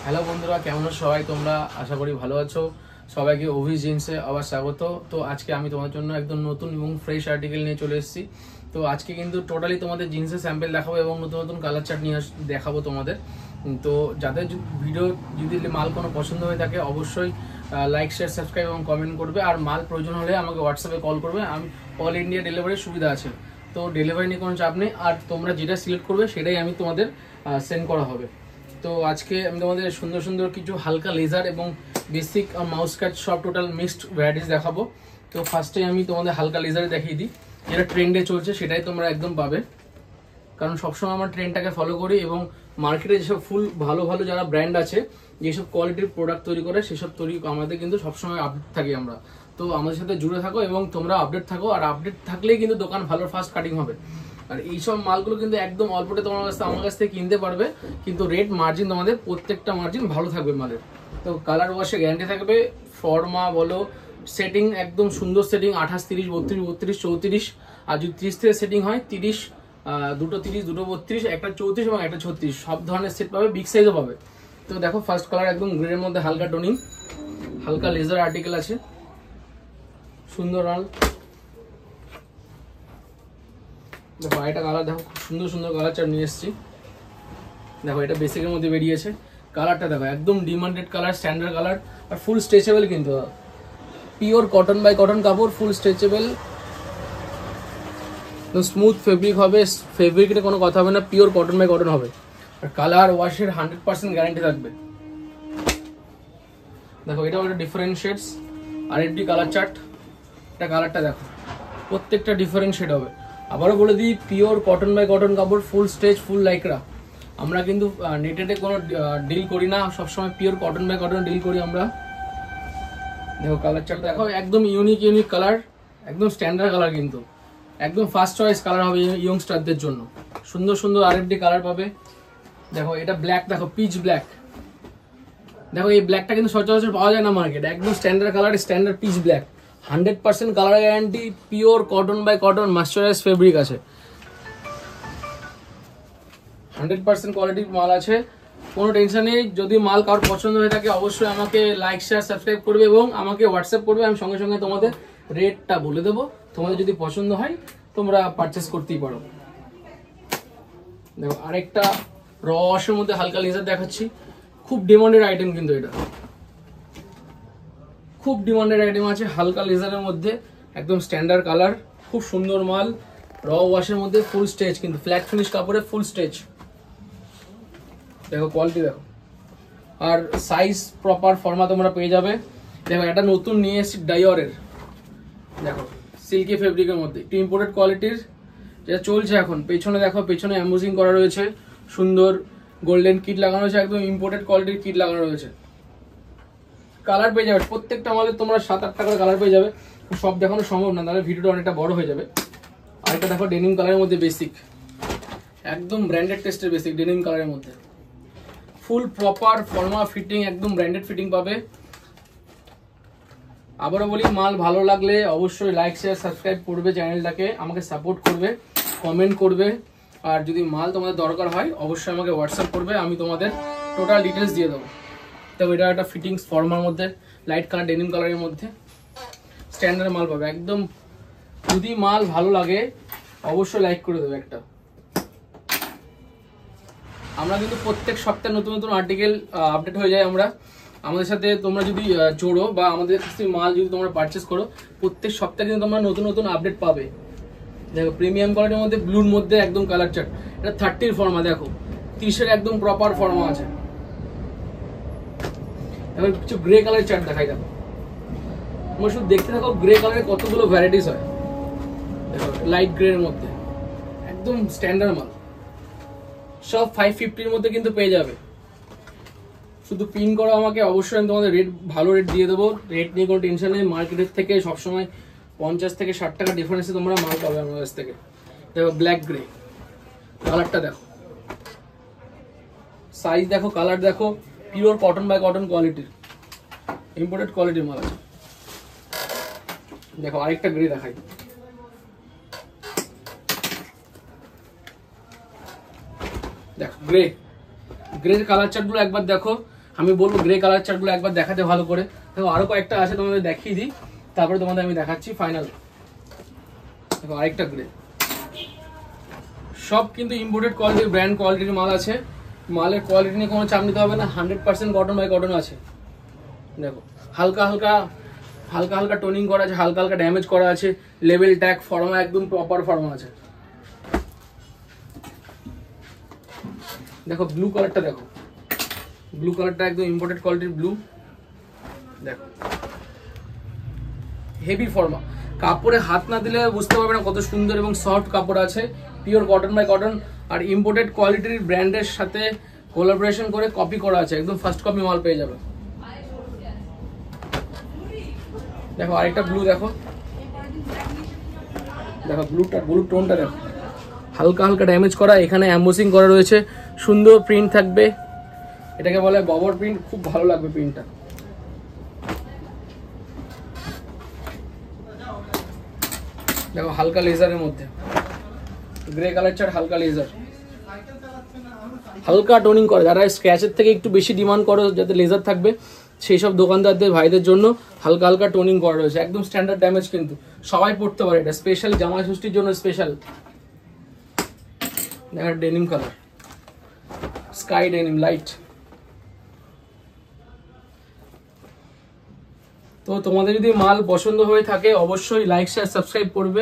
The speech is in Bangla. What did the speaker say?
হ্যালো বন্ধুরা, কেমন আছো সবাই? তোমরা আশা করি ভালো আছো। সবাইকে অভি জিন্সে আবার স্বাগত। তো আজকে আমি তোমাদের জন্য একদম নতুন এবং ফ্রেশ আর্টিকেল নিয়ে চলে এসেছি। তো আজকে কিন্তু টোটালি তোমাদের জিন্সের স্যাম্পেল দেখাবো এবং নতুন নতুন কালার চার্ট নিয়ে দেখাবো তোমাদের। তো যাদের ভিডিও যদি মাল কোনো পছন্দ হয়ে থাকে অবশ্যই লাইক, শেয়ার, সাবস্ক্রাইব এবং কমেন্ট করবে। আর মাল প্রয়োজন হলে আমাকে হোয়াটসঅ্যাপে কল করবে। আমি অল ইন্ডিয়া ডেলিভারির সুবিধা আছে, তো ডেলিভারি নিয়ে কোনো চাপ নেই। আর তোমরা যেটা সিলেক্ট করবে সেটাই আমি তোমাদের সেন্ড করা হবে। তো আজকে আমি তোমাদের সুন্দর সুন্দর কিছু হালকা লেজার এবং বেসিক মাউস কাট সব টোটাল মিক্সড ভ্যারাইটিস দেখাবো। তো ফার্স্টে আমি তোমাদের হালকা লেজারে দেখিয়ে দিই, যেটা ট্রেন্ডে চলছে সেটাই তোমরা একদম পাবে, কারণ সবসময় আমরা ট্রেন্ডটাকে ফলো করি এবং মার্কেটে যেসব ফুল ভালো ভালো যারা ব্র্যান্ড আছে, যেসব কোয়ালিটির প্রোডাক্ট তৈরি করে সেসব তৈরি আমাদের কিন্তু সবসময় আপডেট থাকি আমরা। তো আমাদের সাথে জুড়ে থাকো এবং তোমরা আপডেট থাকো, আর আপডেট থাকলেই কিন্তু দোকান ভালো ফাস্ট কাটিং হবে। আর এইসব মালগুলো কিন্তু একদম অল্পতে তোমার কাছে আমার কাছ থেকে কিনতে পারবে, কিন্তু রেট মার্জিন তোমাদের প্রত্যেকটা মার্জিন ভালো থাকবে মালের। তো কালার ওয়াশে গ্যারান্টি থাকবে, ফর্মা বলো, সেটিং একদম সুন্দর সেটিং 28, 30, 32, 32, 34। আর যদি 30 থেকে সেটিং হয় 30, দুটো 30, দুটো 32, একটা 34 এবং একটা 36, সব ধরনের সেট পাবে, বিগ সাইজও পাবে। তো দেখো ফার্স্ট কালার একদম গ্রের মধ্যে হালকা টোনিং, হালকা লেজার আর্টিকেল আছে, সুন্দর মাল। দেখো এটা কালার, দেখো খুব সুন্দর সুন্দর কালার চার্ট নিয়ে এসেছি। দেখো এটা বেসিকের মধ্যে বেরিয়েছে, কালারটা দেখো একদম ডিমান্ডেড কালার, স্ট্যান্ডার্ড কালার। আর ফুল স্ট্রেচেবল, কিন্তু পিওর কটন বাই কটন কাপড়, ফুল স্ট্রেচেবল, স্মুথ ফেব্রিক হবে, ফেব্রিকের কোনো কথা হবে না, পিওর কটন বাই কটন হবে। আর কালার ওয়াশের 100% গ্যারান্টি থাকবে। দেখো এটাও একটা ডিফারেন্ট শেডস, আর একটি কালার চার্ট। এটা কালারটা দেখো, প্রত্যেকটা ডিফারেন্ট শেড হবে। আবারও বলে দিই, পিওর কটন বাই কটন কাপড়, ফুল স্ট্রেচ, ফুল লাইকরা। আমরা কিন্তু নেটেডে কোনো ডিল করি না, সবসময় pure cotton by cotton deal করি আমরা। দেখো কালার চার্ট দেখো, একদম ইউনিক কালার, একদম স্ট্যান্ডার্ড কালার, কিন্তু একদম ফার্স্ট চয়েস কালার হবে ইয়ংস্টারদের জন্য। সুন্দর সুন্দর আরএফডি কালার পাবে। দেখো এটা ব্ল্যাক, দেখো পিচ ব্ল্যাক। দেখো এই ব্ল্যাকটা কিন্তু সচরাচর পাওয়া যায় না মার্কেটে, একদম standard colour, standard pitch black, 100% colour guarantee, pure cotton by cotton mercerised fabric আছে, 100% কোয়ালিটির মাল আছে, কোনো টেনশন নেই। যদি মাল কারোর পছন্দ হয়ে থাকে অবশ্যই আমাকে লাইক, শেয়ার, সাবস্ক্রাইব করবে এবং আমাকে হোয়াটসঅ্যাপ করবে। আমি সঙ্গে সঙ্গে তোমাদের রেটটা বলে দেবো, তোমাদের যদি পছন্দ হয় তোমরা পারচেস করতেই পারো। দেখো আরেকটা র ওয়াশের মধ্যে হালকা লেজার দেখাচ্ছি, খুব ডিমান্ডেড আইটেম, কিন্তু এটা খুব ডিমান্ডেড আইটেম আছে, হালকা লেজারের মধ্যে, একদম স্ট্যান্ডার্ড কালার, খুব সুন্দর মাল, র ওয়াশের মধ্যে, ফুল স্টেচ, কিন্তু ফ্ল্যাট ফিনিশ কাপড়ে ফুল স্টেচ। দেখো কোয়ালিটি দেখো, আর সাইজ প্রপার ফর্মা তোমরা পেয়ে যাবে। দেখো এটা নতুন নিয়ে এসেছি ডাইওরের, দেখো সিল্কি ফেব্রিকের মধ্যে, একটু ইম্পোর্টেড কোয়ালিটির, যেটা চলছে এখন। পেছনে দেখো, পেছনে এমবোজিং করা রয়েছে, সুন্দর গোল্ডেন কিট লাগানো রয়েছে, একদম ইম্পোর্টেড কোয়ালিটির কিট লাগানো রয়েছে। কালার পেয়ে যাবে প্রত্যেকটা মালে, তোমরা 7-8টা করে কালার পেয়ে যাবে। সব দেখানো সম্ভব না, তাহলে ভিডিওটা অনেকটা বড় হয়ে যাবে। আর এটা দেখো ডেনিম কালারের মধ্যে বেসিক, একদম ব্র্যান্ডেড টেস্টের বেসিক ডেনিম কালারের মধ্যে, ফুল প্রপার ফর্মা ফিটিং, একদম ব্র্যান্ডেড ফিটিং পাবে। আবারও বলি, মাল ভালো লাগলে অবশ্যই লাইক, শেয়ার, সাবস্ক্রাইব করবে চ্যানেলটাকে, আমাকে সাপোর্ট করবে, কমেন্ট করবে। আর যদি মাল তোমাদের দরকার হয় অবশ্যই আমাকে হোয়াটসঅ্যাপ করবে, আমি তোমাদের টোটাল ডিটেলস দিয়ে দেবো। তো এটা একটা ফিটিংস ফর্মার মধ্যে, লাইট কালার ডেনিম কালারের মধ্যে, স্ট্যান্ডার্ড মাল পাবে একদম। যদি মাল ভালো লাগে অবশ্যই লাইক করে দেবে একটা। আমরা কিন্তু প্রত্যেক সপ্তাহে নতুন নতুন আর্টিকেল আপডেট হয়ে যায়। আমরা আমাদের সাথে তোমরা যদি জোড়ো বা আমাদের কাছ থেকে মাল যদি তোমরা পারচেস করো, প্রত্যেক সপ্তাহে কিন্তু তোমরা নতুন নতুন আপডেট পাবে। দেখো প্রিমিয়াম কোয়ালিটির মধ্যে, ব্লুর মধ্যে একদম কালার চার্ট, এটা 30 ফর্মা, দেখো 30-এর একদম প্রপার ফর্মা আছে। এবার কিছু গ্রে কালার চার্ট দেখাই, দেখো তোমরা শুধু দেখতে থাকো, গ্রে কালারের কতগুলো ভ্যারাইটিস হয়। দেখো লাইট গ্রে এর মধ্যে একদম স্ট্যান্ডার্ড মাল, সব 550-র মধ্যে কিন্তু পেয়ে যাবে। শুধু পিন করো আমাকে, অবশ্যই আমি তোমাদের রেট, ভালো রেট দিয়ে দেবো। রেট নিয়ে কোনো টেনশন নেই, মার্কেটের থেকে সবসময় 50 থেকে 60 টাকা ডিফারেন্সে তোমরা মাল পাবে আমার কাছ থেকে। দেখো ব্ল্যাক গ্রে কালারটা, দেখো সাইজ দেখো, কালার দেখো, পিওর কটন বাই কটন কোয়ালিটির, ইম্পোর্টেড কোয়ালিটির মাল আছে। দেখো আরেকটা গ্রে দেখাই, দেখো গ্রে, গ্রের কালার চার্টগুলো একবার দেখো, আমি বলবো গ্রে কালার চার্টগুলো একবার দেখাতে ভালো করে। দেখো আরো কয়েকটা আছে, তোমাদের দেখিয়ে দিই, তারপরে তোমাদের আমি দেখাচ্ছি ফাইনাল। দেখো আরেকটা গ্রে, সব কিন্তু ইম্পোর্টেড কোয়ালিটির, ব্র্যান্ড কোয়ালিটির মাল আছে। মালের কোয়ালিটি নিয়ে কোনো চাপ নিতে হবে না, 100% কটন বাই কটন আছে। দেখো হালকা হালকা হালকা হালকা টোনিং করা আছে, হালকা হালকা ড্যামেজ করা আছে, লেভেল ট্যাগ ফর্মা একদম প্রপার ফর্মা আছে। দেখো ব্লু কালারটা, দেখো ব্লু কালারটা একদম ইম্পোর্টেড কোয়ালিটির ব্লু। দেখো হেভি ফর্মা, কাপড়ে হাত না দিলে বুঝতে পারবে না কত সুন্দর এবং সফট কাপড় আছে, পিওর কটন বাই কটন। আর ইম্পোর্টেড কোয়ালিটির ব্র্যান্ডের সাথে কোলাবোরেশন করে কপি করা আছে, একদম ফার্স্ট কপি মাল পেয়ে যাবে। দেখো আরেকটা ব্লু, দেখো দেখো ব্লু টোনটা দেখো, হালকা হালকা ড্যামেজ করা, এখানে এমবোসিং করা রয়েছে, সুন্দর প্রিন্ট থাকবে, এটাকে বলে ববর প্রিন্ট, খুব ভালো লাগবে প্রিন্টটা। দেখো হালকা লেজারের মধ্যে, গ্রে কালার চার্ট, হালকা লেজার, হালকা টোনিং করে। যারা স্ক্র্যাচের থেকে একটু বেশি ডিমান্ড করো যাতে লেজার থাকবে, সেই সব দোকানদারদের ভাইদের জন্য হালকা হালকা টোনিং করা রয়েছে, একদম স্ট্যান্ডার্ড ড্যামেজ, কিন্তু সবাই পড়তে পারে এটা, স্পেশাল জামাই ষষ্ঠীর জন্য স্পেশাল। দেখো denim colour, sky denim light. তো তোমাদের যদি মাল পছন্দ হয়ে থাকে অবশ্যই লাইক শেয়ার সাবস্ক্রাইব করবে।